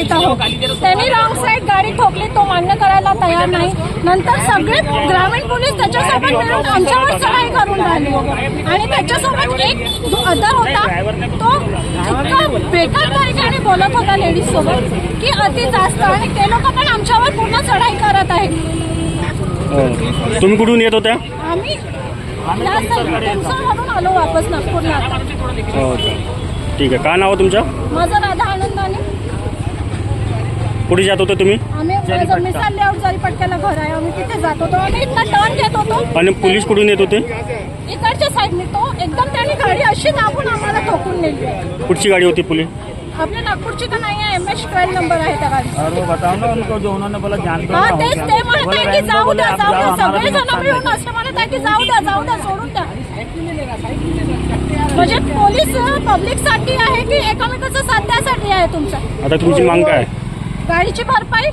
करीत आहोत. त्यांनी रॉंग साईड गाडी ठोकली, तो मान्य करायला तयार नाही. नंतर सगळे ग्रामीण पोलीस त्याच्यासोबत मिळून आमच्यावर चढाई करून राहिले आणि त्याच्यासोबत एक जो अदर होता तो इतका बेकार तरीक्याने बोलत होता लेडीज सोबत की अति जास्त, आणि ते लोक पण आमच्यावर पूर्ण चढाई करत आहेत. तुम्ही कुठून येत होत्या? आम्ही या तुमच्यावरून आलो वापस नागपूरला. हो ठीक आहे. काय नाव आहे तुमचं? माझं राधा आनंदाने. कुठे जात होते तुम्ही? आम्ही मिसाल लेआउट जरीपटक्याला घर आहे, आम्ही तिथे जात होतो आणि इथं टर्न घेत होतो. आणि पोलीस कुठून येत होते? इकडच्या साईडने तो एकदम त्यांनी गाडी अशी दाबून आम्हाला ठोकून नेली. कुठची गाडी होती पोलीस? आपल्या नागपूरची तर नाही आहे, MS12 नंबर आहे त्या गाडी. और वो बताओ ना उनको जो उन्होंने बोला जानते हा तेच ते म्हणत आहे की जाऊ द्या सगळे जण मिळून असं म्हणत आहे की जाऊ द्या सोडून द्या. म्हणजे पोलीस पब्लिक साठी आहे की एकमेकांचा साथ द्यासाठी आहे तुमचा? आता तुमची मांग काय? गाडीची भरपाई